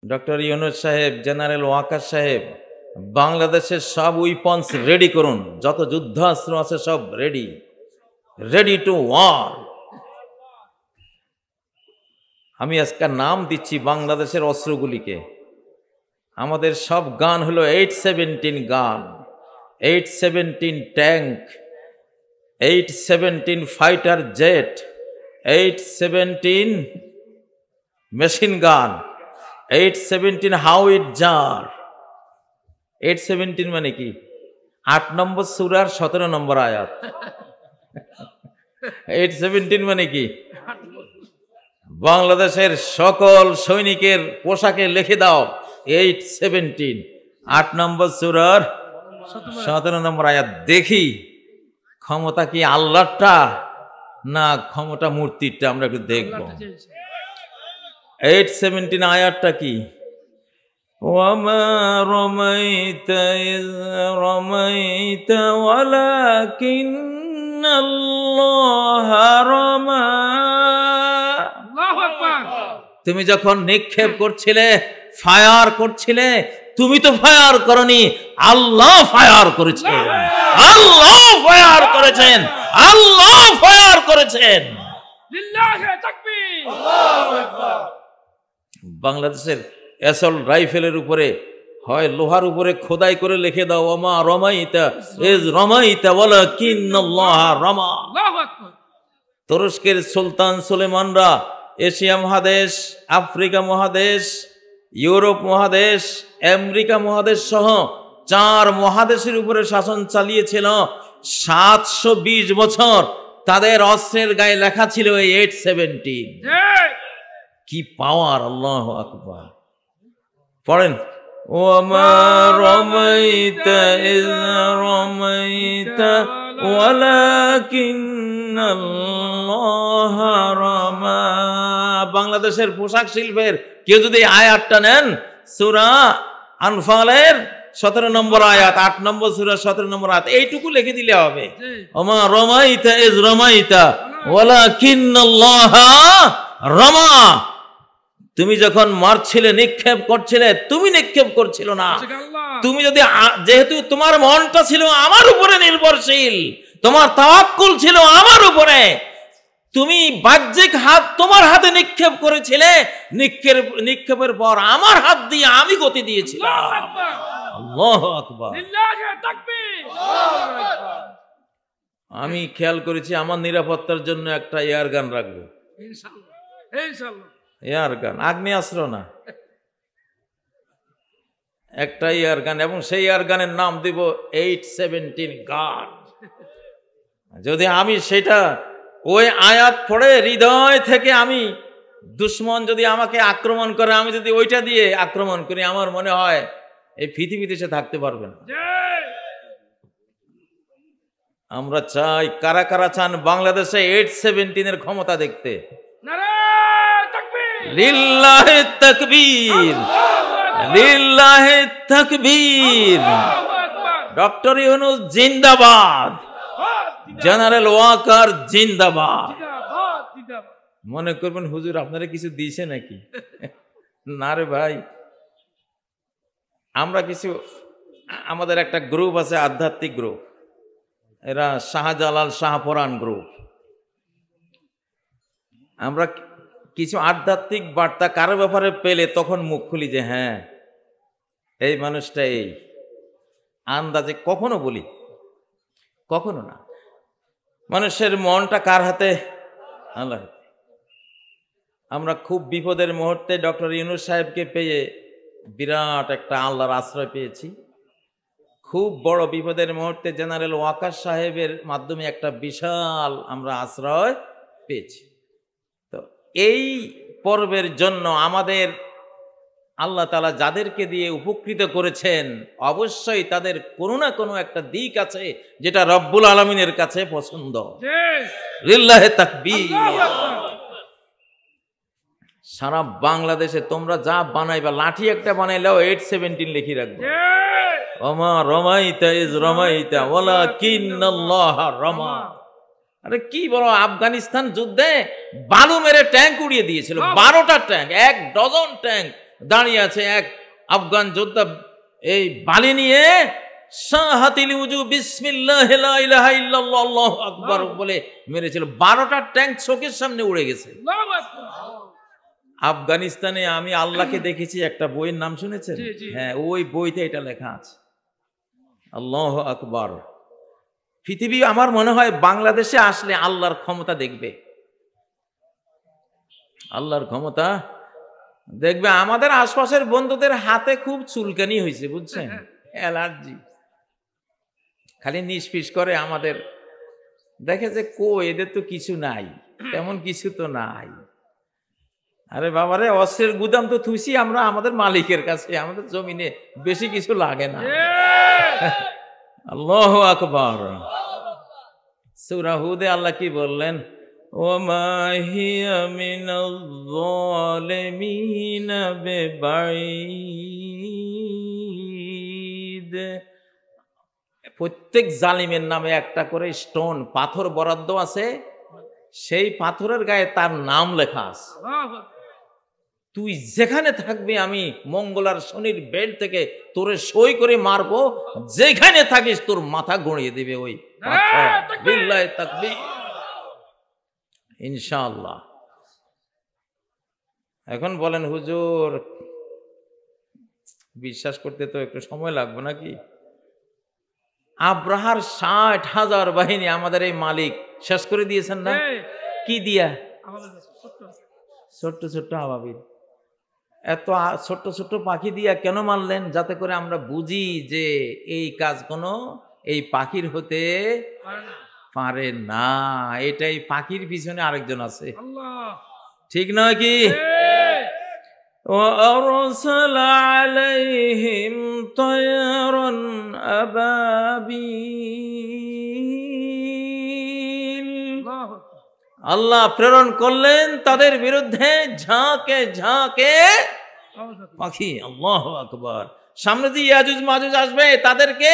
Doctor Yunus সাহেব, general Waker সাহেব, বাংলাদেশের সব উইপন্স রেডি করুন, যত যুদ্ধাস্ত্র আছে সব রেডি, রেডি টু ওয়ার। আমি আজকে নাম দিচ্ছি বাংলাদেশের অস্ত্রগুলিকে। আমাদের সব গান হলো 817 গান, 817 tank, 817 fighter jet, 817 machine gun, 817 howitzer. 817 মানে কি? 8 নম্বর সূরার 17 নম্বর আয়াত। 817 মানে কি? বাংলাদেশের সকল সৈনিকের পোশাকে লিখে দাও 817, 8 নম্বর সূরার 17 নম্বর আয়াত। দেখি ক্ষমতা কি আল্লাহটা না ক্ষমতা মূর্তিটা, আমরা একটু দেখব। 817 আয়াতটা কি? ওয়ামা রামাইতা ইয রামাইতা ওয়ালাকিন্নাল্লাহা রামা। তুমি যখন নিক্ষেপ করছিলে, ফায়ার করছিলে, তুমি তো ফায়ার করনি, আল্লাহ ফায়ার করেছেন, আল্লাহ ফায়ার করেছেন, আল্লাহ ফায়ার করেছেন। লিল্লাহি তাকবীর, আল্লাহু আকবার। বাংলাদেশের অ্যাসল্ট রাইফেলের উপরে হয় লোহার উপরে খোদাই করে লিখে দাও ওমা রমাইতা ইয রমাইতা ওয়ালাকিন্নাল্লাহা রামা। আল্লাহু আকবার। তুরস্কের সুলতান সুলেমানরা এশিয়া মহাদেশ, আফ্রিকা মহাদেশ, ইউরোপ মহাদেশ, আমেরিকা মহাদেশ সহ 4 মহাদেশের উপরে শাসন চালিয়েছিল 720 বছর। তাদের অস্ত্রের গায়ে লেখা ছিল 817। কি পাওয়ার! আল্লাহু আকবার। পড়েন, ওমা রামাইতা ইয রামাইতা ওয়ালাকিন্নাল্লাহা রামা। বাংলাদেশের পোশাক শিল্পের কেউ যদি আয়াতটা নেন, সূরা আনফালের 17 নম্বর আয়াত, 8 নম্বর সূরা 17 নম্বর আয়াত, এইটুকু লিখে দিলে হবে। ওমা রামাইতা ইয রামাইতা ওয়ালাকিন্নাল্লাহা রামা। তুমি যখন মারছিলে, নিক্ষেপ করছিলে, তুমি নিক্ষেপ করছিল না। তুমি যদি, যেহেতু তোমার মনটা ছিল আমার উপরে নির্ভরশীল, তোমার তাওয়াক্কুল ছিল আমার উপরে, তুমি বাহ্যিক হাত তোমার হাতে নিক্ষেপ করেছিলে, নিক্ষেপের পর আমার হাত দিয়ে আমি গতি দিয়েছিলাম। আল্লাহু আকবার। আমি খেয়াল করেছি আমার নিরাপত্তার জন্য একটা এয়ার গান রাখবো, এয়ার গান, আগ্নেয়াস্ত্র না, একটা এয়ার গান, এবং সেই এয়ার গানের নাম দিব 817 গান। যদি আমি সেটা ওই আয়াত পড়ে হৃদয় থেকে, আমি দুশ্মন যদি আমাকে আক্রমণ করে, আমি যদি ওইটা দিয়ে আক্রমণ করি, আমার মনে হয় এই পৃথিবীতে সে থাকতে পারবে না। আমরা চাই, কারা কারা চান বাংলাদেশে 817 এর ক্ষমতা দেখতে? লিল্লাহি তাকবীর, লিল্লাহি তাকবীর। ডক্টর ইউনূস জিন্দাবাদ, জেনারেল ওয়াকার জিন্দাবাদ। মনে করবেন হুজুর আপনারা কিছু দিয়েছে নাকি? না রে ভাই, আমরা কিছু, আমাদের একটা গ্রুপ আছে, আধ্যাত্মিক গ্রুপ, এরা শাহজালাল শাহপরান গ্রুপ। আমরা কিছু আধ্যাত্মিক বার্তা কারো ব্যাপারে পেলে তখন মুখ খুলি যে হ্যাঁ এই মানুষটা এই, আন্দাজে কখনো বলি, কখনো না। মানুষের মনটা কার হাতে? আল্লাহ। আমরা খুব বিপদের মুহূর্তে ডক্টর ইউনূস সাহেবকে পেয়ে বিরাট একটা আল্লাহর আশ্রয় পেয়েছি। খুব বড় বিপদের মুহূর্তে জেনারেল ওয়াকার সাহেবের মাধ্যমে একটা বিশাল আমরা আশ্রয় পেয়েছি। তো এই পর্বের জন্য আমাদের আল্লাহ তাআলা যাদেরকে দিয়ে উপকৃত করেছেন, অবশ্যই তাদের কোনো না কোনো একটা দিক আছে যেটা রব্বুল আলামিনের কাছে পছন্দ। লিল্লাহি তাকবীর। সারা বাংলাদেশে তোমরা যা বানাইবা, লাঠি একটা বানাইলেও 817 লিখে রাখবে। ওমা রামাইতা ইয রামাইতা ওয়ালাকিন্নাল্লাহা রামা। আরে কি বলো, আফগানিস্তান যুদ্ধে বালু মেরে ট্যাঙ্ক উড়িয়ে দিয়েছিল, 12টা ট্যাঙ্ক, 1 ডজন ট্যাঙ্ক দাঁড়িয়ে আছে এক আফগান যোদ্ধা এই বালি নিয়ে শাহাতিল উজু বিসমিল্লাহ লা ইলাহা ইল্লাল্লাহ আল্লাহু আকবার বলে মেরেছিল। 12টা ট্যাঙ্ক চোখের সামনে উড়ে গেছে। আফগানিস্তানে আমি আল্লাহকে দেখেছি একটা বইয়ের নাম শুনেছেন? হ্যাঁ, ওই বইতে এটা লেখা আছে। আল্লাহু আকবার। পৃথিবী আমার মনে হয় বাংলাদেশে আসলে আল্লাহর ক্ষমতা দেখবে, আল্লাহর ক্ষমতা দেখবে। আমাদের আশপাশের বন্ধুদের হাতে খুব চুলকানি হয়েছে, বুঝছেন, অ্যালার্জি, খালি নিষ্পিস করে। আমাদের দেখে যে এদের তো কিছু নাই, তেমন কিছু তো নাই। আরে বাবারে, অস্ত্রের গুদাম তো থুইছি আমরা আমাদের মালিকের কাছে, আমাদের জমিনে বেশি কিছু লাগে না। আল্লাহু আকবার। সূরা হুদে আল্লাহ কি বললেন? ওমা হিয়া মিনাল যালিমিনা বিবাঈদ। প্রত্যেক জালিমের নামে একটা করে স্টোন, পাথর বরাদ্দ আছে, সেই পাথরের গায়ে তার নাম লেখা আছে। তুই যেখানে থাকবি আমি মঙ্গলার শনির বেড থেকে তোরে সই করে মারবো, যেখানে থাকিস তোর মাথা গড়িয়ে দিবে ওই পাথর। বিল্লাহি তাকবীর, ইনশাআল্লাহ। এখন বলেন হুজুর, বিশ্বাস করতে তো একটু সময় লাগবে নাকি? আব্রাহার 60,000 বাহিনী আমাদের এই মালিক শেষ করে দিয়েছেন না? কি দিয়া? ছোট্ট ছোট্ট আবাবিল। এত ছোট্ট ছোট্ট পাখি দিয়া কেন মারলেন? যাতে করে আমরা বুঝি যে এই কাজ কোনো এই পাখির হতে পারে না। এটাই পাখির পিছনে আরেকজন আছে, ঠিক নয় কি? وأرسل عليهم طيرا أبابيل। আল্লাহ প্রেরণ করলেন তাদের বিরুদ্ধে ঝাঁকে ঝাঁকে পাখি। আল্লাহু আকবার। সামনে যে ইয়াজুজ মাজুজ আসবে তাদেরকে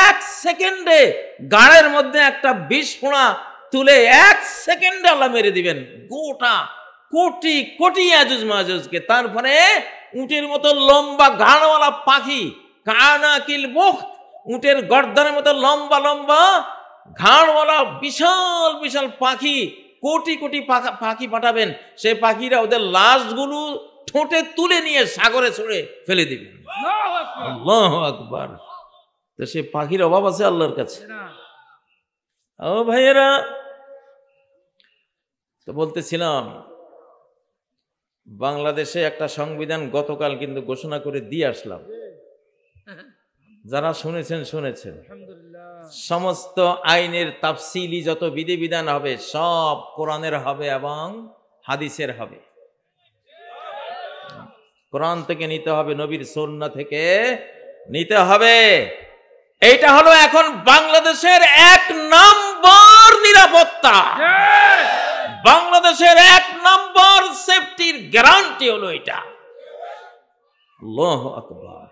1 সেকেন্ডে গাড়ের মধ্যে একটা বিষ ফোঁড়া তুলে 1 সেকেন্ডে আল্লাহ মেরে দিবেন গোটা কোটি কোটি ইয়াজুজ মাজুজকে। তারপরে উটের মতো লম্বা ঘাড়ওয়ালা পাখি, কানাকিল মুখ, উটের গর্দানের মতো লম্বা লম্বা ঘাড়ওয়ালা বিশাল বিশাল পাখি, কোটি কোটি পাখি পাঠাবেন। সেই পাখিরা ওদের লাশগুলো ঠোঁটে তুলে নিয়ে সাগরে ছুঁড়ে ফেলে দিবেন। আল্লাহু আকবার। তো সে পাখির অভাব আছে আল্লাহর কাছে? ও ভাইয়েরা, তো বলতেছিলাম বাংলাদেশে একটা সংবিধান গতকাল কিন্তু ঘোষণা করে দিয়ে আসলাম। যারা শুনেছেন শুনেছেন। সমস্ত আইনের তাফসিলি যত বিধিবিধান হবে সব কোরআনের হবে এবং হাদিসের হবে। কোরআন থেকে নিতে হবে, নবীর সুন্নাহ থেকে নিতে হবে। এইটা হলো এখন বাংলাদেশের 1 নম্বর নিরাপত্তা, বাংলাদেশের 1 নম্বর সেফটির গ্যারান্টি হলো এটা। আল্লাহু আকবার।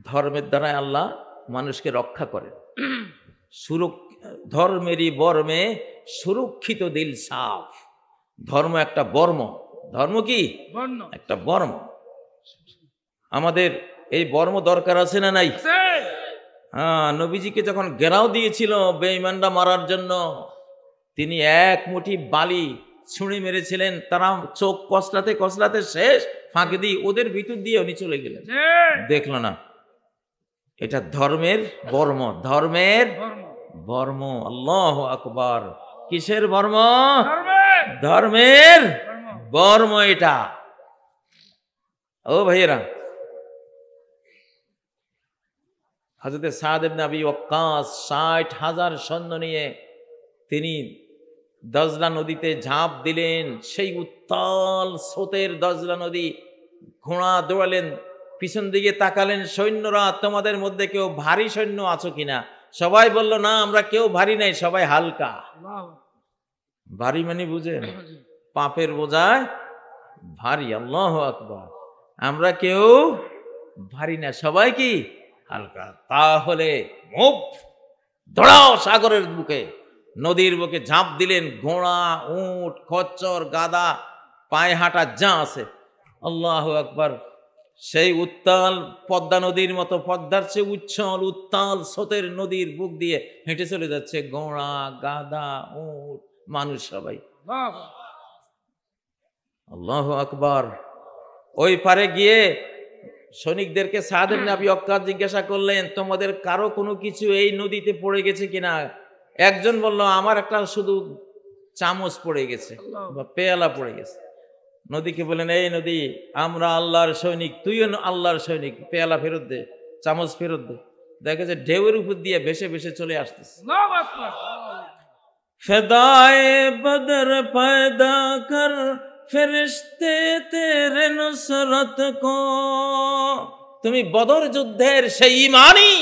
ধর্মের দ্বারা আল্লাহ মানুষকে রক্ষা করেন। ধর্মেরই বর্মে সুরক্ষিত দিল সাফ। ধর্ম একটা বর্ম। ধর্ম কি? একটা বর্ম। আমাদের এই বর্ম দরকার আছে না নাই? হ্যাঁ, নবীজিকে যখন ঘেরাও দিয়েছিল বেঈমানরা মারার জন্য, তিনি 1 মুঠি বালি ছুঁড়ে মেরেছিলেন। তারা চোখ কসলাতে কসলাতে শেষ, ফাঁকে দিয়ে ওদের ভিতর দিয়ে উনি চলে গেলেন, দেখলো না। এটা ধর্মের বর্ম, ধর্মের বর্ম। আল্লাহু আকবার। কিসের বর্ম? ধর্মের বর্ম এটা। ও ভাইয়েরা, হযরত সাদ ইবনে আবি ওয়াক্কাস 60,000 সৈন্য নিয়ে তিনি দজলা নদীতে ঝাঁপ দিলেন। সেই উত্তাল স্রোতের দজলা নদী, ঘোড়া দৌড়ালেন, পিছন দিকে তাকালেন, সৈন্যরা তোমাদের মধ্যে কেউ ভারী সৈন্য আছো কিনা? সবাই বলল না, আমরা কেউ ভারী নাই, সবাই হালকা। ভারী মানে বুঝেন? পাপের বোঝায় ভারী। আল্লাহু আকবার। আমরা কেউ ভারী না, সবাই কি হালকা। তাহলে মুভ, দৌড়াও সাগরের বুকে, নদীর বুকে ঝাঁপ দিলেন। ঘোড়া, উট, খচ্চর, গাদা পায়ে হাঁটা যা আছে, আল্লাহু আকবার। সেই উত্তাল পদ্মা নদীর মতো, পদ্মার চেয়ে উচ্ছল উত্তাল স্রোতের নদীর বুক দিয়ে হেঁটে চলে যাচ্ছে ঘোড়া, গাধা, উট, মানুষ সবাই। আল্লাহু আকবার। ওই পারে গিয়ে সৈনিকদেরকে সাদ ইবনে আবি ওয়াক্কাস জিজ্ঞাসা করলেন, তোমাদের কারো কোনো কিছু এই নদীতে পড়ে গেছে কিনা? একজন বলল, আমার একটা শুধু চামচ পড়ে গেছে বা পেয়ালা পড়ে গেছে। নদীকে বলেন, এই নদী, আমরা আল্লাহর সৈনিক, তুইও আল্লাহর সৈনিক, পেয়ালা ফেরত দে, চামচ ফেরত দে। দেখে যে ঢেউয়ের উপর দিয়ে ভেসে ভেসে চলে আসতেছে। ফেদায়ে বদর পয়দা কর ফেরেশতে তেরে নুসরত কো। তুমি বদর যুদ্ধের সেই ইমানি,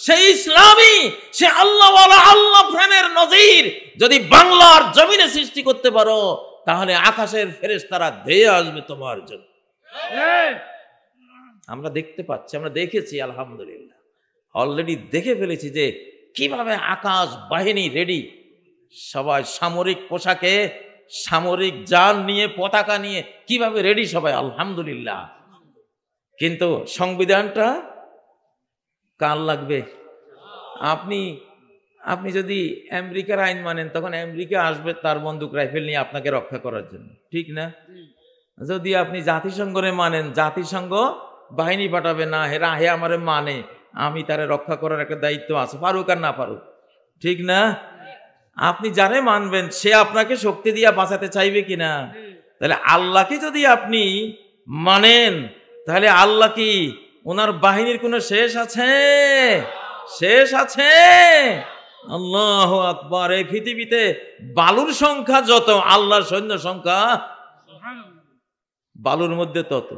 সেই ইসলামী, সে আল্লাহওয়ালা, আল্লাহ প্রেমের নজির যদি বাংলার জমিনে সৃষ্টি করতে পারো, তাহলে আকাশের ফেরেশতারা ধেয়ে আসবে তোমার জন্য। আমরা দেখতে পাচ্ছি, আমরা দেখেছি, আলহামদুলিল্লাহ অলরেডি দেখে ফেলেছি যে কিভাবে আকাশ বাহিনী রেডি, সবাই সামরিক পোশাকে, সামরিক যান নিয়ে, পতাকা নিয়ে কিভাবে রেডি সবাই, আলহামদুলিল্লাহ। কিন্তু সংবিধানটা কার লাগবে? আপনি যদি আমেরিকার আইন মানেন, তখন আমেরিকা আসবে তার বন্দুক রাইফেল নিয়ে আপনাকে রক্ষা করার জন্য, ঠিক না? যদি আপনি জাতিসংঘরে মানেন, জাতিসংঘ বাহিনী পাঠাবে না, হেরা হে আমারে মানে, আমি তারে রক্ষা করার একটা দায়িত্ব আছে, পারুক আর না পারুক, ঠিক না? আপনি যারে মানবেন সে আপনাকে শক্তি দিয়া বাঁচাতে চাইবে কিনা? তাহলে আল্লাহকে যদি আপনি মানেন, তাহলে আল্লাহ কি, ওনার বাহিনীর কোনো শেষ আছে? শেষ আছে? আল্লাহু আকবার। এই পৃথিবীতে বালুর সংখ্যা যত, আল্লাহর সৈন্য সংখ্যা বালুর মধ্যে তত।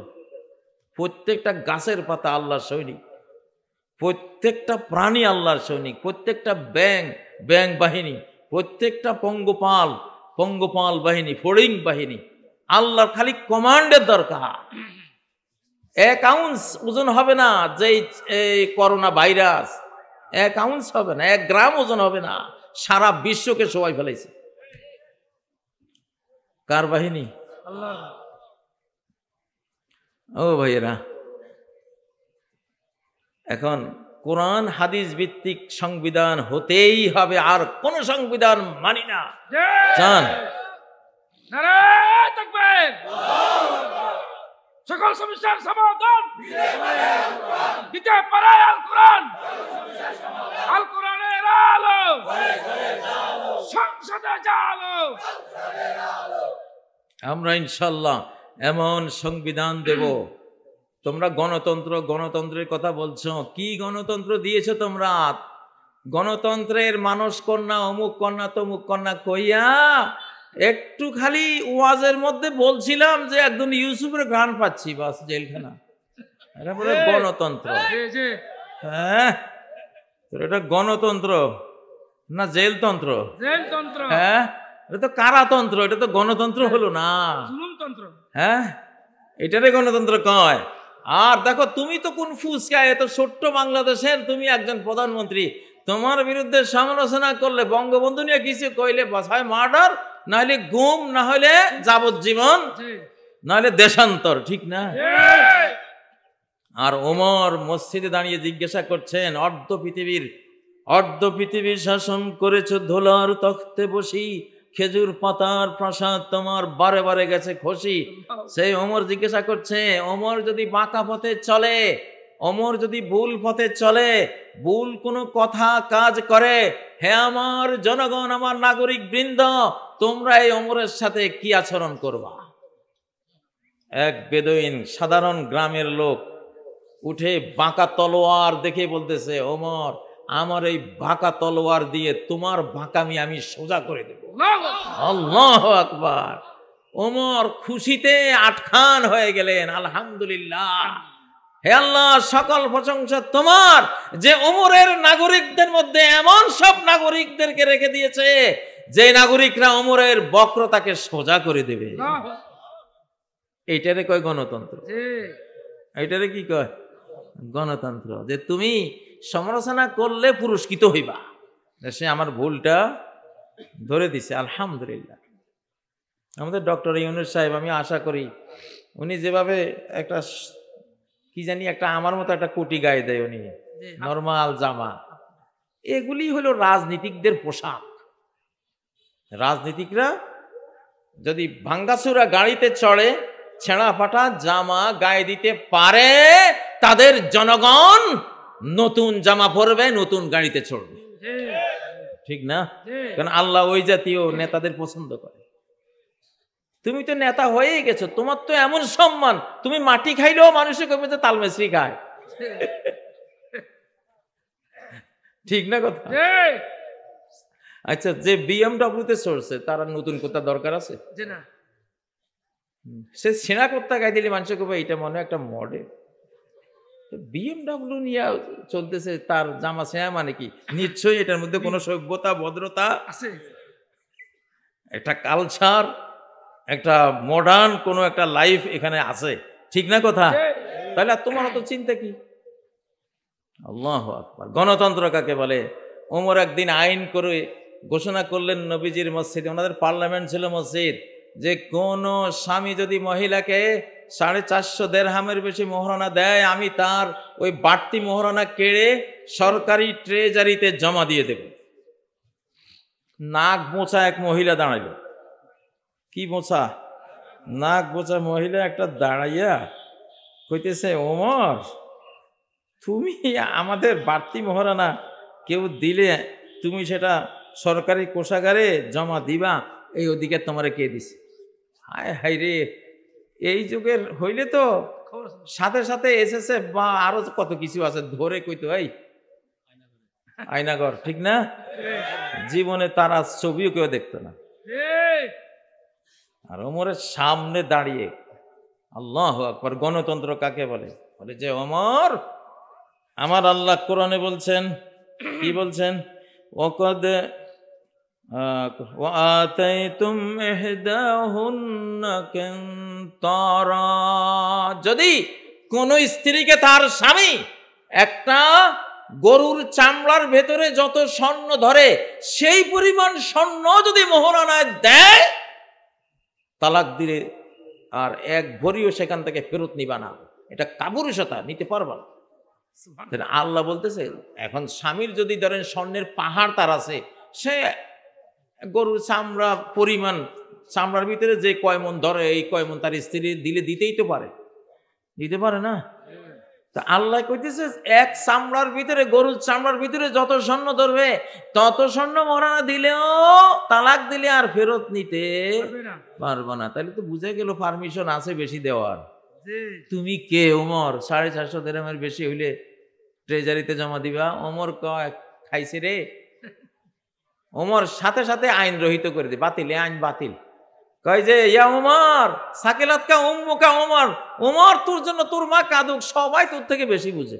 প্রত্যেকটা গাছের পাতা আল্লাহর সৈনিক, প্রত্যেকটা প্রাণী আল্লাহর সৈনিক, প্রত্যেকটা ব্যাং বাহিনী, প্রত্যেকটা পঙ্গপাল বাহিনী, ফড়িং বাহিনী, আল্লাহর খালি কমান্ডের দরকার। 1 আউন্স ওজন হবে না যে এই করোনা ভাইরাস, 1 আউন্স হবে না, 1 গ্রাম ওজন হবে না, সারা বিশ্বকে সবাই ফেলাইছে। কার বাহিনী? আল্লাহ। ও ভাইয়েরা, এখন কোরআন হাদিস ভিত্তিক সংবিধান হতেই হবে, আর কোন সংবিধান মানি না। জান নারায়ে তাকবীর, সকল সমস্যার সমাধান দিতে পারে আল কোরআন। আল কোরআনের আলো সংসদে জালো। আমরা ইনশাআল্লাহ এমন সংবিধান দেব। তোমরা গণতন্ত্রের কথা বলছো, কি গণতন্ত্র দিয়েছো তোমরা? গণতন্ত্রের মানস কন্যা, অমুক কন্যা, তমুক কন্যা কইয়া একটু খালি ওয়াজের মধ্যে বলছিলাম যে একদম ইউসুফের গান পাচ্ছি, বাস জেলখানা। এটা বলে গণতন্ত্র? হ্যাঁ, এটা গণতন্ত্র না জেলতন্ত্র? হ্যাঁ, এটা তো কারাতন্ত্র, এটা তো গণতন্ত্র হলো না। হ্যাঁ, এটারে গণতন্ত্র কয়। আর দেখো, তুমি তো কোন ফুসকা, এত ছোট্ট বাংলাদেশের তুমি একজন প্রধানমন্ত্রী, তোমার বিরুদ্ধে সমালোচনা করলে, বঙ্গবন্ধু নিয়ে কিছু কইলে বাস হয় মার্ডার, না হলে গুম, না হলে যাবজ্জীবন, না হলে দেশান্তর, ঠিক না? আর ওমর মসজিদে দাঁড়িয়ে জিজ্ঞাসা করছেন, অর্ধ পৃথিবীর শাসন করেছ ধোলার তখ্তে বসি, খেজুর পাতার প্রাসাদ তোমার বারে বারে গেছে খসি। সেই ওমর জিজ্ঞাসা করছে, ওমর যদি বাঁকা পথে চলে, ওমর যদি ভুল পথে চলে, ভুল কোনো কথা কাজ করে, হে আমার জনগণ, আমার নাগরিক বৃন্দ, তোমরা এই ওমরের সাথে কি আচরণ করবা? এক বেদুইন, সাধারণ গ্রামের লোক, উঠে বাঁকা তলোয়ার দেখে বলতেছে, ওমর, আমার এই বাঁকা তলোয়ার দিয়ে তোমার বাঁকামি আমি সোজা করে দেব। আল্লাহু আকবার। ওমর খুশিতে আটখান হয়ে গেলেন। আলহামদুলিল্লাহ, হে আল্লাহ, সকল প্রশংসা তোমার, যে ওমরের নাগরিকদের মধ্যে এমন সব নাগরিকদেরকে রেখে দিয়েছে যে নাগরিকরা ওমরের বক্রতাকে সোজা করে দেবে। এইটারে কয় গণতন্ত্র। এইটারে কি কয়? গণতন্ত্র। যে তুমি সমালোচনা করলে পুরস্কৃত হইবা। সে আমার ভুলটা ধরে দিছে, আলহামদুলিল্লাহ। আমাদের ডক্টর ইউনূস সাহেব, আমি আশা করি উনি যেভাবে একটা কি জানি একটা আমার মতো একটা কোটি গায়ে দেয়, উনি নরমাল জামা, এগুলি হলো রাজনীতিকদের পোশাক। রাজনীতিকরা যদি ভাঙ্গাচুরা গাড়িতে চড়ে ছেঁড়া ফাটা জামা গায়ে দিতে পারে, তাদের জনগণ নতুন জামা পরবে, নতুন গাড়িতে চড়বে, ঠিক না? কারণ আল্লাহ ওই জাতীয় নেতাদের পছন্দ করে। তুমি তো নেতা হয়েই গেছো, তোমার তো এমন সম্মান, তুমি মাটি খাইলেও মানুষে কবে যে তালমেসরি খায়, ঠিক না কথা? আচ্ছা, যে বিএমডব্লিউতে চড়ছে তারা নতুন কোথা দরকার আছে? সে সেনা কোথা গাই দিলে মানুষ কবে এটা মনে একটা মডেল। বিএমডব্লিউ নিয়ে চলতেছে, তার জামা সেয়া মানে কি? নিশ্চয়ই এটার মধ্যে কোনো সভ্যতা ভদ্রতা আছে, একটা কালচার, একটা মডার্ন কোনো একটা লাইফ এখানে আছে, ঠিক না কথা? তাহলে তোমার তো চিন্তা কি? আল্লাহু আকবার। গণতন্ত্র কাকে বলে? ওমর একদিন আইন করে ঘোষণা করলেন নবীজির মসজিদে, ওনাদের পার্লামেন্ট ছিল মসজিদ, যে কোন স্বামী যদি মহিলাকে 450 দিরহামের বেশি মোহরানা দেয়, আমি তার ওই বাড়তি মোহরানা কেড়ে সরকারি ট্রেজারিতে জমা দিয়ে দেব। নাক বোঁচা এক মহিলা দাঁড়াইল। কি বোঁচা? নাক বোঁচা মহিলা একটা দাঁড়াইয়া কইতেছে, ওমর তুমি আমাদের বাড়তি মোহরানা কেউ দিলে তুমি সেটা সরকারি কোষাগারে জমা দিবা, এই অধিকার তোমারে কে দিছে? হায় হায় রে, এই যুগের হইলে তো সাথে সাথে এসএসএফ বা আরো কত কিছু আছে ধরে কইতো এই আয়নাগর, ঠিক না? জীবনে তারা ছবিও কেউ দেখতো না। আর ওমরের সামনে দাঁড়িয়ে, আল্লাহু আকবার। গণতন্ত্র কাকে বলে? বলে যে ওমর, আমার আল্লাহ কোরআনে বলছেন, কি বলছেন? ওয়াকাদ ওয়াতাইতুম ইহদাহুন্না কিনতারা, যদি কোন স্ত্রীকে তার স্বামী একটা গরুর চামড়ার ভেতরে যত স্বর্ণ ধরে সেই পরিমাণ স্বর্ণ যদি মোহরানা দেয়, তালাক দিলে আর এক ভরিও সেখান থেকে ফেরত নিবা না, এটা কাপুরুষতা, নিতে পারবা না। আল্লাহ বলতেছে, এখন স্বামীর যদি ধরেন স্বর্ণের পাহাড় তার আছে, সে গরুর চামড়া পরিমাণ চামড়ার ভিতরে যে কয় মন ধরে এই কয় মন তার স্ত্রী দিলে দিতেই তো পারে, দিতে পারে না? তা আল্লাহ কইতেছে, এক চামড়ার ভিতরে, গরুর চামড়ার ভিতরে যত স্বর্ণ ধরবে তত স্বর্ণ মোহরানা দিলেও তালাক দিলে আর ফেরত নিতে পারবো না। তাহলে তো বুঝে গেল পারমিশন আছে বেশি দেওয়ার। তুমি কে ওমর? 450 দিরহামের বেশি হইলে ট্রেজারিতে জমা দিবা? ওমর কয় খাইছে রে। ওমর সাথে সাথে আইন রহিত করে দে, বাতিল, আইন বাতিল। কয় যে ইয়া ওমর সাকিলাত কা উম্মুকা, ওমর ওমর তোর জন্য তোর মা কাঁদুক, সবাই তোর থেকে বেশি বুঝে,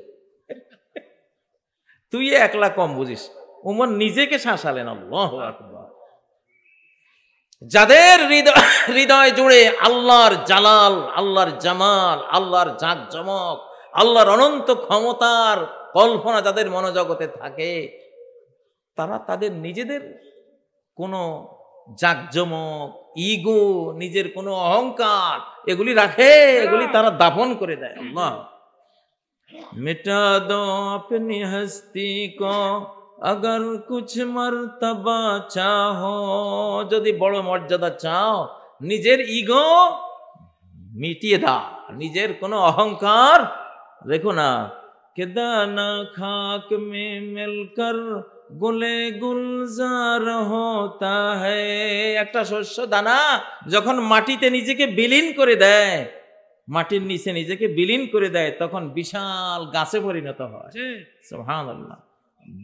তুই একলা কম বুঝিস। ওমর নিজেকে শাসালেন। আল্লাহু আকবার। যাদের হৃদয় জুড়ে আল্লাহর জালাল, আল্লাহর জামাল, আল্লাহর জাঁকজমক, আল্লাহর অনন্ত ক্ষমতার কল্পনা যাদের মনোজগতে থাকে, তারা তাদের নিজেদের কোনো জাঁকজমক, ইগো, নিজের কোনো অহংকার এগুলি রাখে, এগুলি তারা দাফন করে দেয়। আল্লাহ মিটা দো আপনি হস্তি কো अगर कुछ मर्तबा चाहो, যদি বড় মর্যাদা চাও নিজের ইগো মিটিয়ে দাও, নিজের কোনো অহংকার রেখো না। কে দানা খাক মে মিলকর গুলে গুলজার হতা হ্যায়, একটা শস্য দানা যখন মাটিতে নিজেকে বিলীন করে দেয়, মাটির নিচে নিজেকে বিলীন করে দেয়, তখন বিশাল গাছে পরিণত হয়। সুবহানাল্লাহ।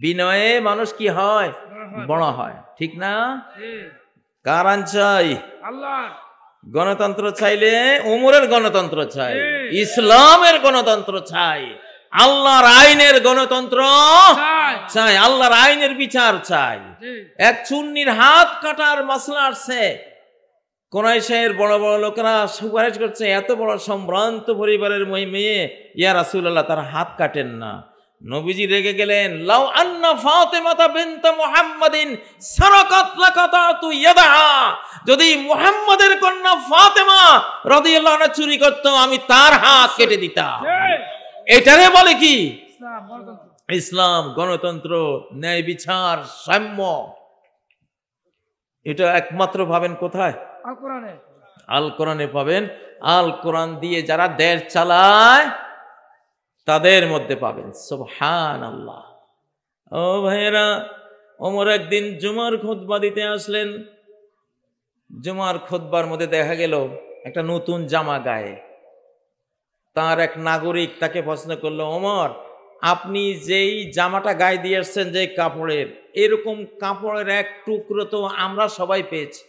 বিনয়ে মানুষ কি হয়? বড় হয়, ঠিক না? কার আইন চাই? আল্লাহ। গণতন্ত্র চাইলে ওমরের গণতন্ত্র চাই, ইসলামের গণতন্ত্র চাই, আল্লাহর আইনের গণতন্ত্র চাই, আল্লাহর আইনের বিচার চাই। এক চুন্নির হাত কাটার মাসলা আসছে, কোরাইশের বড় বড় লোকেরা সুপারিশ করছে, এত বড় সম্ভ্রান্ত পরিবারের মেয়ে, ইয়া রাসূলুল্লাহ তার হাত কাটেন না। নবীজি রেগে গেলেন, লাউ আন্না ফাতিমাতা বিনত মুহাম্মাদিন সারাকাত লাকাতাতু ইয়াদাহা, যদি মুহাম্মাদের কন্যা ফাতেমা রাদিয়াল্লাহু আনহা চুরি করত আমি তার হাত কেটে দিতাম। এটারে বলে কি ইসলাম, গণতন্ত্র, ন্যায় বিচার, সাম্য। এটা একমাত্র পাবেন কোথায়? আল কোরআনে। আল কোরআনে পাবেন। আল কোরআন দিয়ে যারা দেশ চালায় তাদের মধ্যে পাবেন। সুবহানাল্লাহ। ও ভাইয়েরা, ওমর একদিন জুমার খুতবা দিতে আসলেন। জুমার খুতবার মধ্যে দেখা গেল একটা নতুন জামা গায়ে। তার এক নাগরিক তাকে প্রশ্ন করলো, ওমর আপনি যেই জামাটা গায়ে দিয়ে আসছেন যে কাপড়ের, এরকম কাপড়ের এক টুকরো তো আমরা সবাই পেয়েছি,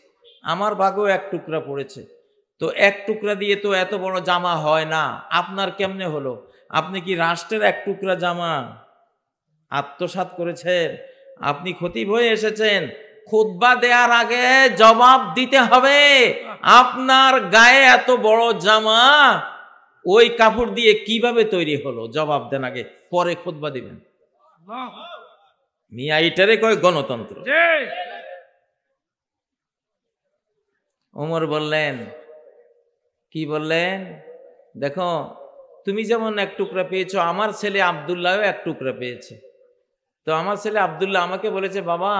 আমার ভাগেও এক টুকরা পড়েছে, তো এক টুকরা দিয়ে তো এত বড় জামা হয় না, আপনার কেমনে হলো? আপনি কি রাষ্ট্রের এক টুকরা জামা আত্মসাৎ করেছেন? আপনি খতিব হয়ে এসেছেন, খুতবা দেওয়ার আগে জবাব দিতে হবে। আপনার গায়ে এত বড় জামা ওই কাপড় দিয়ে কিভাবে তৈরি হলো? জবাব দেন আগে, পরে খুতবা দিবেন। মিয়া এটারে কয় গণতন্ত্র। ওমর বললেন, কি বললেন? দেখো, তুমি যেমন এক টুকরা পেয়েছো, আমার ছেলে আব্দুল্লাহও এক টুকরা পেয়েছে। তো আমার ছেলে আব্দুল্লাহ আমাকে বলেছে, বাবা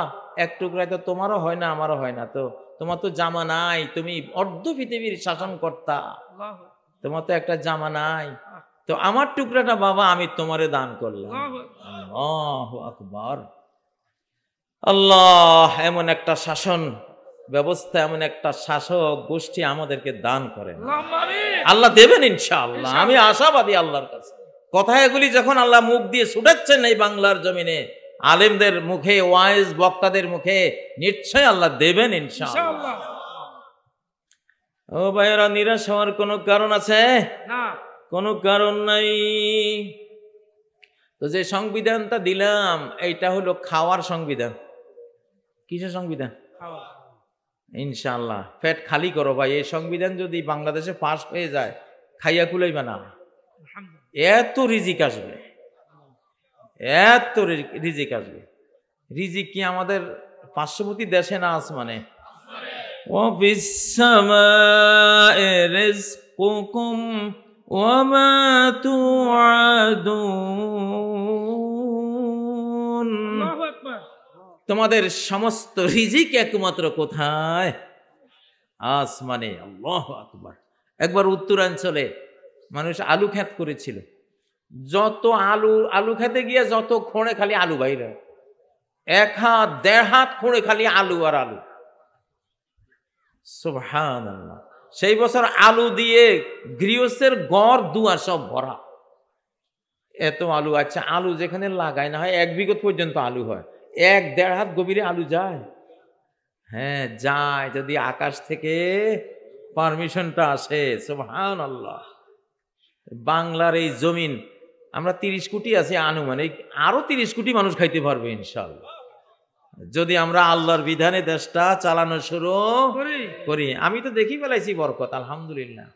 এক টুকরায় তো তোমারও হয় না আমারও হয় না, তো তোমার তো জামা নাই, তুমি অর্ধ পৃথিবীর শাসনকর্তা, তোমার তো একটা জামা নাই, তো আমার টুকরাটা বাবা আমি তোমারে দান করলাম। আল্লাহু আকবার। আল্লাহ এমন একটা শাসন ব্যবস্থা, এমন একটা শাসক গোষ্ঠী আমাদেরকে দান করেন। আল্লাহ দেবেন ইনশাআল্লাহ, আমি আশাবাদী আল্লাহর কাছে। কথা এগুলি যখন আল্লাহ মুখ দিয়ে ছুটাচ্ছেন এই বাংলার জমিনে, আলেমদের মুখে, ওয়াইজ বক্তাদের মুখে, নিশ্চয় আল্লাহ দেবেন ইনশাআল্লাহ। ও ভাইয়েরা, নিরাশ হওয়ার কোনো কারণ আছে? কোনো কারণ নাই। তো যে সংবিধানটা দিলাম এইটা হলো খাওয়ার সংবিধান। কিসের সংবিধান? ইনশাআল্লাহ পেট খালি করো ভাই। এই সংবিধান যদি বাংলাদেশে পাস হয়ে যায়, খাইয়া কুলাইবে না, এত রিজিক আসবে, এত রিজিক আসবে। রিজিক কি আমাদের পার্শ্ববর্তী দেশে না আসমানে? وَفِي السَّمَاءِ رِزْقُكُمْ وَمَا تُوعَدُونَ। তোমাদের সমস্ত রিজিক একমাত্র কোথায়? আসমানে। আল্লাহু আকবার। একবার উত্তরাঞ্চলে মানুষ আলু ক্ষেত করেছিল, যত আলু খেতে গিয়ে যত খোঁড়ে খালি আলু বাইরে, 1 হাত 1.5 হাত খোঁড়ে খালি আলু আর আলু। সুবহানাল্লাহ। সেই বছর আলু দিয়ে গৃহস্থের গড় দুয়ার সব ভরা, এত আলু। আচ্ছা, আলু যেখানে লাগায় না হয় 1 বিঘত পর্যন্ত আলু হয়, 1-1.5 হাত গভীরে আলু যায়? হ্যাঁ যায়, যদি আকাশ থেকে পারমিশনটা আসে। সুবহানাল্লাহ। বাংলার এই জমিন, আমরা 30 কোটি আছি আনুমানিক, আরো 30 কোটি মানুষ খাইতে পারবে ইনশাআল্লাহ, যদি আমরা আল্লাহর বিধানে দেশটা চালানো শুরু করি। আমি তো দেখি ফেলাইছি বরকত, আলহামদুলিল্লাহ।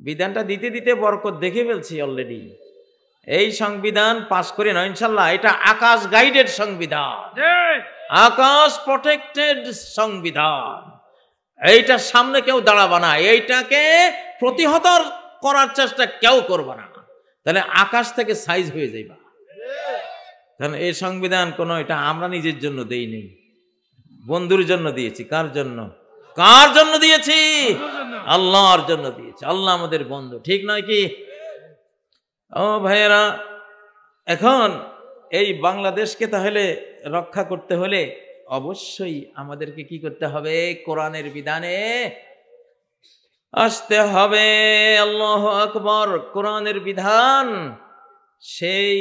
বিধানটা দিতে দিতে বরকত দেখে ফেলছি অলরেডি। এই সংবিধান পাশ করে না ইনশাআল্লাহ, এটা আকাশ গাইডেড সংবিধান, আকাশ প্রটেক্টেড সংবিধান। এইটার সামনে কেউ দাঁড়াবে না, এইটাকে প্রতিহত করার চেষ্টা কেউ করবে না, তাহলে আকাশ থেকে সাইজ হয়ে যাইবা। কারণ এই সংবিধান কোনো, এটা আমরা নিজের জন্য দেই নেই, বন্ধুর জন্য দিয়েছি। কার জন্য? কার জন্য দিয়েছি? আল্লাহর জন্য দিয়েছি। আল্লাহ আমাদের বন্ধু, ঠিক নয় কি? ও ভাইয়েরা, এখন এই বাংলাদেশকে তাহলে রক্ষা করতে হলে অবশ্যই আমাদেরকে কি করতে হবে? কোরআনের বিধানে আসতে হবে। আল্লাহু আকবার। কোরআনের বিধান সেই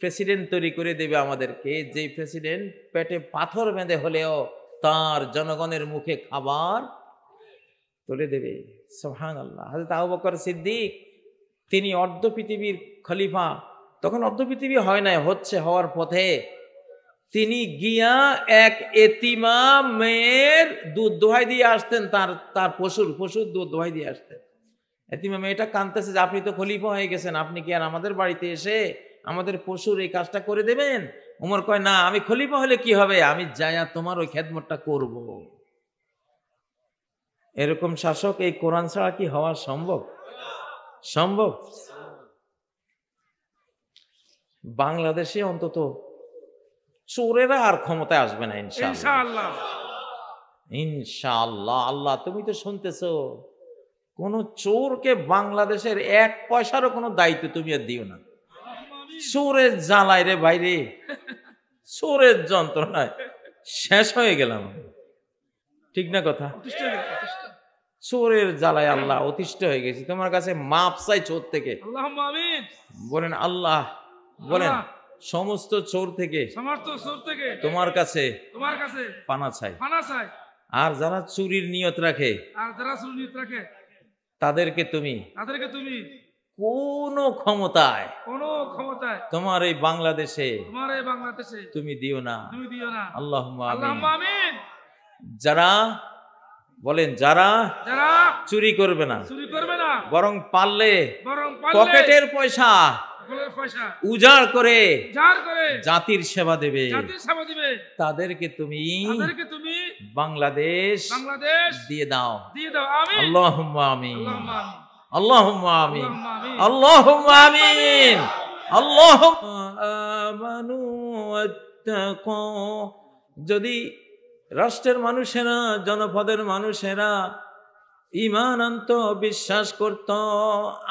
প্রেসিডেন্ট তৈরি করে দেবে আমাদেরকে, যে প্রেসিডেন্ট পেটে পাথর বেঁধে হলেও তার জনগণের মুখে খাবার তুলে দেবে। সুবহানাল্লাহ। হযরত আবু বকর সিদ্দিক, তিনি অর্ধ পৃথিবীর খলিফা, তখন অর্ধ পৃথিবী হয় নাই, হচ্ছে, হওয়ার পথে। তিনি গিয়া এক এতিমা মেয়ের দুধ দোহাই দিয়ে আসতেন, তার পশুর দুধ দোহাই দিয়ে আসতেন। এতিমা মেয়েটা কাঁদতেছে যে আপনি তো খলিফা হয়ে গেছেন, আপনি কি আর আমাদের বাড়িতে এসে আমাদের পশুর এই কাজটা করে দেবেন? উমর কয়, না, আমি খলিফা হলে কি হবে, আমি যায়া তোমার ওই খেদমতটা করব। এরকম শাসক এই কোরআন ছাড়া কি হওয়া সম্ভব? সম্ভব? বাংলাদেশে অন্তত চোরেরা আর ক্ষমতায় আসবে না ইনশাআল্লাহ। ইনশাআল্লাহ। আল্লাহ, তুমি তো শুনতেছো, কোন চোরকে বাংলাদেশের 1 পয়সারও কোনো দায়িত্ব তুমি আর দিও না। চোরের জ্বালায় রে বাইরে, চোরের যন্ত্রণায় শেষ হয়ে গেলাম। ঠিক না কথা? চোরের জ্বালায় আল্লাহ অতিষ্ঠ হয়ে গেছি। তোমার কাছে মাপ চাই চোর থেকে। বলেন আল্লাহ, বলেন সমস্ত চোর থেকে তোমার কাছে পানা চাই। আর যারা চুরির নিয়ত রাখে তাদেরকে তুমি কোন ক্ষমতায় তোমার এই বাংলাদেশে তুমি দিও না। আল্লাহুম্মা আমিন। যারা বলেন, যারা চুরি করবে না, বরং পারলে পকেটের পয়সা উজাড় করে জাতির সেবা দেবে, তাদেরকে তুমি বাংলাদেশ দিয়ে দাও। আল্লাহুম্মা আমিন, আল্লাহুম্মা আমিন, আল্লাহুম্মা আমিন। আল্লাহুম্মা আমানু ওয়াত্তাকু। যদি রাষ্ট্রের মানুষেরা, জনপদের মানুষেরা ঈমান আনত, বিশ্বাস করত,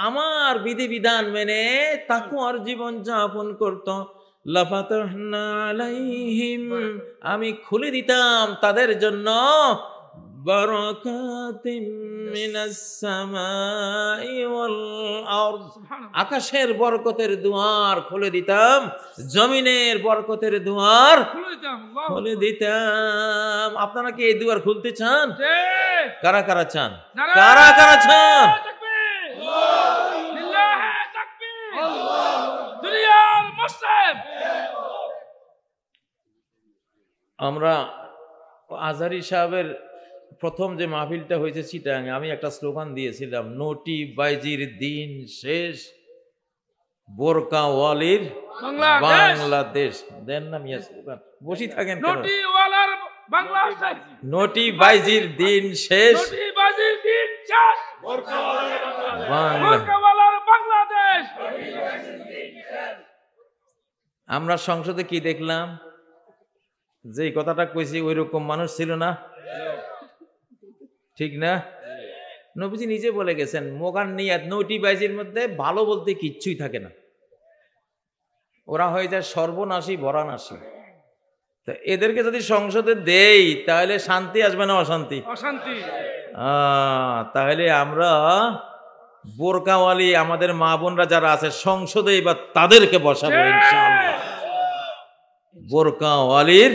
আমার বিধিবিধান মেনে তাকওয়ার জীবন যাপন করত, লাফাতাহনা আলাইহিম, আমি খুলে দিতাম তাদের জন্য বারাকাতিম মিনাস সামাই ওয়াল আরদ, আকাশের বরকতের দুয়ার খুলে দিতাম, জমিনের বরকতের দুয়ার খুলে দিতাম। আপনারা কি এই দুয়ার খুলতে চান? কারা কারা চান? কারা কারা চান? আমরা আজহারী সাহেবের প্রথম যে মাহফিলটা হয়েছে চিটাগাঙে, আমি একটা স্লোগান দিয়েছিলাম, নোটি বাইজির দিন শেষ, বোরকা ওয়ালির বাংলাদেশ। দেন না মিয়া স্লোগান, বসি থাকেন কেন? নোটি বাইজির দিন শেষ, বাংলাদেশ। আমরা সংসদে কি দেখলাম? যে কথাটা কইছি ওই রকম মানুষ ছিল না, ঠিক না? নবীজি নিজে বলে গেছেন, মোগান নিয়াত নোটি বাইজির মধ্যে ভালো বলতে কিচ্ছুই থাকে না, ওরা হয়ে যায় সর্বনাশী, ভরানাশী। তো এদেরকে যদি সংসদে দেই তাহলে শান্তি আসবে না অশান্তি? অশান্তি। তাহলে আমরা বোরকাওয়ালি আমাদের মা বোনরা যারা আছে সংসদে এবার তাদেরকে বসাবো ইনশাআল্লাহ। বোরকাওয়ালির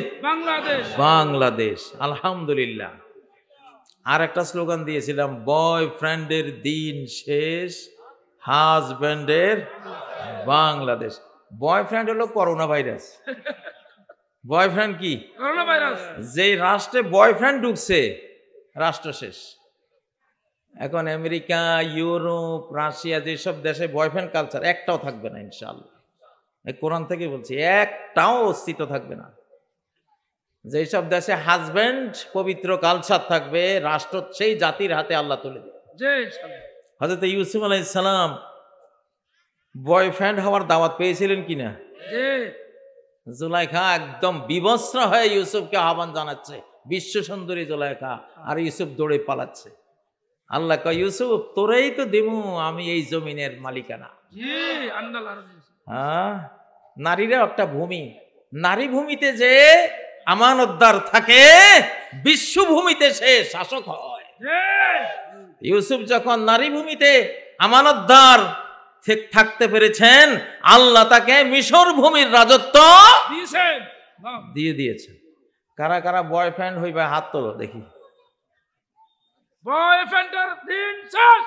বাংলাদেশ। আলহামদুলিল্লাহ। আর একটা স্লোগান দিয়েছিলাম, বয়ফ্রেন্ডের দিন শেষ, হাজব্যান্ডের বাংলাদেশ। বয়ফ্রেন্ড হলো করোনা ভাইরাস। বয়ফ্রেন্ড কি? Corona virus. যে রাষ্ট্রে বয়ফ্রেন্ড ঢুকছে রাষ্ট্র শেষ। এখন আমেরিকা, ইউরোপ, রাশিয়া যেসব দেশে বয়ফ্রেন্ড কালচার একটাও থাকবে না ইনশাআল্লাহ। এই কোরআন থেকে বলছি, একটাও অস্তিত্ব থাকবে না। যেসব দেশে হাজব্যান্ড পবিত্র কালচার থাকবে, রাষ্ট্র সেই জাতির হাতে আল্লাহ তুলে দেবে। হযরত ইউসুফ আলাইহিস সালাম বয়ফ্রেন্ড হওয়ার দাওয়াত পেয়েছিলেন কিনা? জুলাইখা একদম বিবস্ত্র হয়ে ইউসুফকে আহ্বান জানাচ্ছে, বিশ্ব সুন্দরী জুলাইখা, আর ইউসুফ দৌড়ে পালাচ্ছে। আল্লাহ কয়, ইউসুফ তোরেই তো দিমু আমি এই জমিনের মালিকানা। হ্যাঁ, নারীরা একটা ভূমি, নারী ভূমিতে যে আমানতদার থাকে, বিশ্বভূমিতে সে শাসক হয়। ইউসুফ যখন নারী ভূমিতে আমানতদার থাকতে পেরেছেন, আল্লাহ তাকে মিশর ভূমির রাজত্ব দিয়ে দিয়েছেন। কারা কারা বয়ফ্রেন্ড হইবে হাত তোলো দেখি। বয়ফ্রেন্ডের দিন শেষ,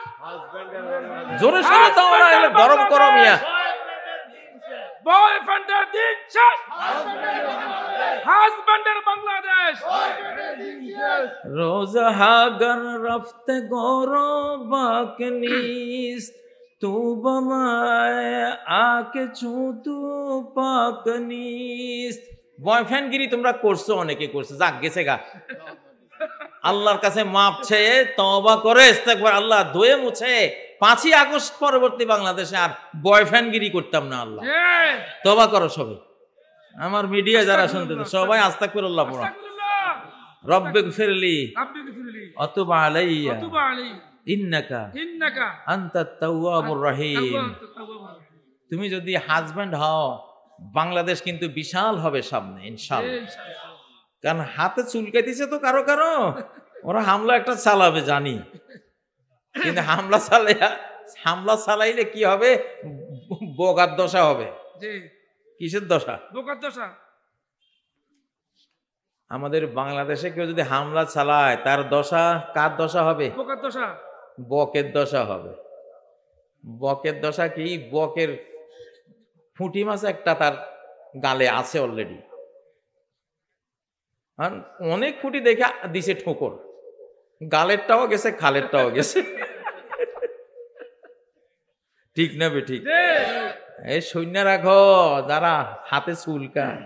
জোরে সোরে দাও না, এলে গরম করো মিয়া। বয়ফ্রেন্ডের দিন শেষ, হাজব্যান্ডের বাংলাদেশ। রোজ হাগার রফতে গরবাক নিস্ত, तू बमाए आके छू तू पाकनीस। বয়ফ্রেন্ডগিরি তোমরা করছো, অনেকে করছো, যাক গেছে গা। আল্লাহর কাছে মাপ চেয়ে তওবা করে ইস্তেগফার, আল্লাহ ধুয়ে মুছে 5ই আগস্ট পরবর্তী বাংলাদেশে আর বয়ফ্রেন্ডগিরি করতাম না। আল্লাহ তওবা করো সবাই, আমার মিডিয়া যারা শুনতেছে সবাই আস্তাগফিরুল্লাহ পড়ো। রব্বিগফিরলি ওয়াতুব আলাইয়া ইন্নাকা আনতাত তাওয়াবুর রহিম। তুমি যদি হাজব্যান্ড হও, বাংলাদেশ কিন্তু বিশাল হবে সামনে ইনশাআল্লাহ। কারণ হাতে চুলকাইতেছে তো কারো কারো, ওরা হামলা একটা চালাবে জানি, কিন্তু হামলা চালাইলে কি হবে? বোকার দশা হবে। কিসের দশা? বোকার দশা। আমাদের বাংলাদেশে কেউ যদি হামলা চালায়, তার দশা কার দশা হবে? বোকার দশা, বকের দশা হবে। বকের দশা কি? বকের ফুটি মাছ একটা তার গালে আছে অলরেডি, আর অনেক ফুটি দেখে দিছে ঠোকর, গালেরটাও গেছে খালেরটাও গেছে। ঠিক না বে ঠিক? এই সৈন্য রাখো যারা হাতে চুলকায়।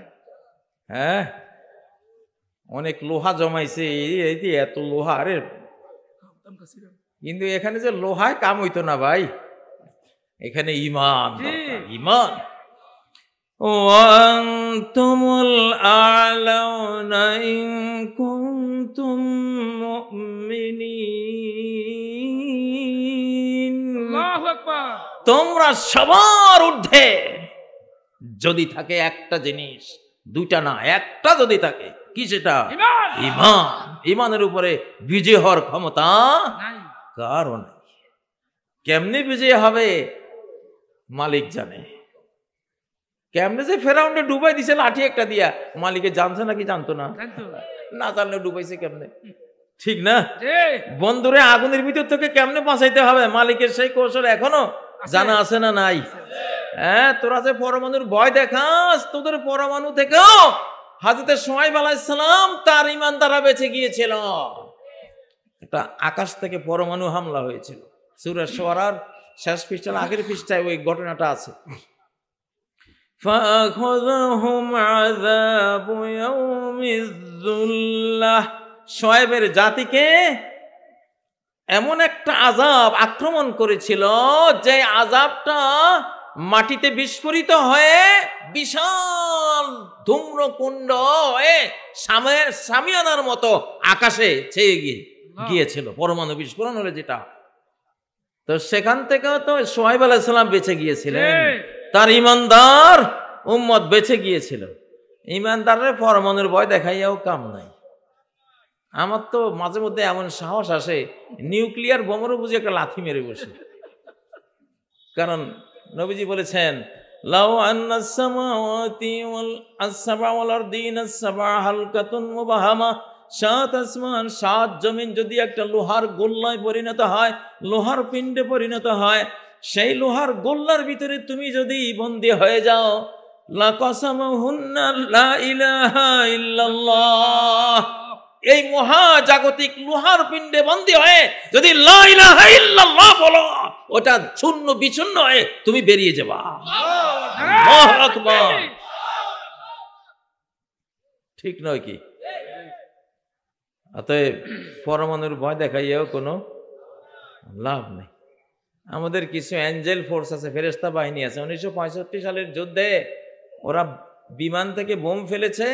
হ্যাঁ, অনেক লোহা জমাইছে, এই যে এত লোহা। আরে কিন্তু এখানে যে লোহায় কাম হইতো না ভাই, এখানে ইমান, ইমান। ওয়ান্তুমুল আ'লাউনা ইন কুনতুম মুমিনিন। আল্লাহু আকবার। তোমরা সবার ঊর্ধ্বে যদি থাকে একটা জিনিস, দুইটা না একটা যদি থাকে, কি সেটা? ঈমান। ঈমানের উপরে বিজয় হওয়ার ক্ষমতা কারও নাই। কেমনে বিজয় হবে মালিক জানে। কেমনে যে ফেরাউনকে ডুবাই দিছে লাঠি একটা দিয়া, মালিকে জানছে নাকি জানতো না? না জানলে ডুবাইছে কেমনে, ঠিক না? বন্ধুরে আগুনের ভিতর থেকে কেমনে বাঁচাইতে হবে, মালিকের সেই কৌশল এখনো জানা আছে না নাই? হ্যাঁ, তোরা যে পরমাণুর ভয় দেখাস, তোদের পরমাণু থেকেও হযরত শুআয়ব আলাইহিস সালাম তার ঈমান দ্বারা বেঁচে গিয়েছিল। এটা আকাশ থেকে পরমাণু হামলা হয়েছিল। সূরা শুআরার শেষ পৃষ্ঠার আগের পৃষ্ঠায় ওই ঘটনাটা আছে। ফাআখাযাহুম আযাবু ইয়াউমিয যুল্লাহ। শুআয়বের জাতিকে এমন একটা আযাব আক্রমণ করেছিল, যে আযাবটা মাটিতে বিস্ফোরিত হয়ে বিশাল ধূম্রকুণ্ড হয়ে সামিয়ানার মতো আকাশে ছেয়ে গিয়েছিল, পরমাণু বিস্ফোরণ হলে যেটা। তো সেখান থেকে তো শুআয়ব আলাইহিস সালাম বেঁচে গিয়েছিলেন, তার ঈমানদার উম্মত বেঁচে গিয়েছিল। ঈমানদারের পরমাণুর ভয় দেখাইয়াও কাম নাই। আমার তো মাঝে মধ্যে এমন সাহস আসে, নিউক্লিয়ার বোমারও বুঝি একটা লাথি মেরে বসে। কারণ নবীজি বলেছেন, লাউ আন্নাস সামাওয়াতি ওয়াল আসসাবা ওয়াল আরদিনাস সাবা হালকাতুন মুবাহামা। 7 আসমান 7 জমিন যদি একটা লোহার গোল্লায় পরিণত হয়, লোহার পিণ্ডে পরিণত হয়, সেই লোহার গোল্লার ভিতরে তুমি যদি বন্দী হয়ে যাও, লাকাসামাহুন্না লা ইলাহা ইল্লাল্লাহ। এই মহাজাগতিক লোহার পিণ্ডে বন্দী হয়ে যদি লা ইলাহা ইল্লাল্লাহ বলো, ওটা চূর্ণ বিচূর্ণ হয়ে তুমি বেরিয়ে যাবা। আল্লাহু আকবার। ঠিক নয় কি? অতএব পরমাণুর ভয় দেখাইয়াও কোনো লাভ নেই। আমাদের কিছু অ্যাঞ্জেল ফোর্স আছে, ফেরেশতা বাহিনী আছে। 1965 সালের যুদ্ধে ওরা বিমান থেকে বোম ফেলেছে।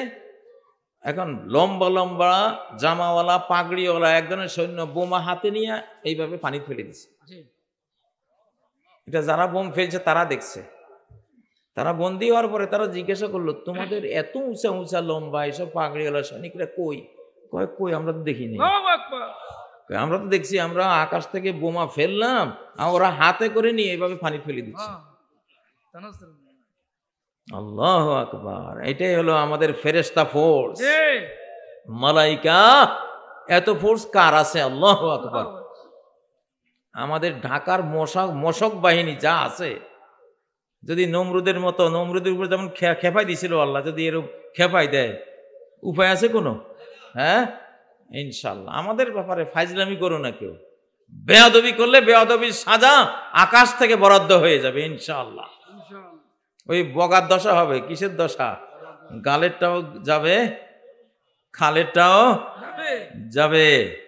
এখন লম্বা লম্বা জামাওয়ালা পাগড়িওয়ালা একজনের সৈন্য বোমা হাতে নিয়ে এইভাবে পানি ফেলে দিচ্ছে। এটা যারা বোম ফেলছে তারা দেখছে। তারা বন্দী হওয়ার পরে তারা জিজ্ঞাসা করলো, তোমাদের এত উঁচা উঁচা লম্বা এসব পাগড়িওয়ালা সৈনিকরা কই? কয় কই, আমরা তো দেখিনি। আমরা তো দেখছি, আমরা আকাশ থেকে বোমা ফেললাম আর ওরা হাতে করে নিয়ে এইভাবে পানি ফেলে দিচ্ছে। আল্লাহু আকবার। এটাই হলো আমাদের ফেরেশতা ফোর্স, মালাইকা। এত ফোর্স কার আছে? আল্লাহু আকবার। আমাদের ঢাকার মশক বাহিনী যা আছে, যদি নমরুদের মতো, নমরুদের উপর যেমন খেপাই দিছিল আল্লাহ, যদি এরকম খেপাই দেয়, উপায় আছে কোনো? হ্যাঁ, ইনশাল্লাহ। আমাদের ব্যাপারে ফাইজলামি করো না কেউ, বেয়াদবি করলে বেয়াদবির সাজা আকাশ থেকে বরাদ্দ হয়ে যাবে ইনশাআল্লাহ। ওই বগার দশা হবে, কিসের দশা? গালেরটাও যাবে, খালেরটাও যাবে।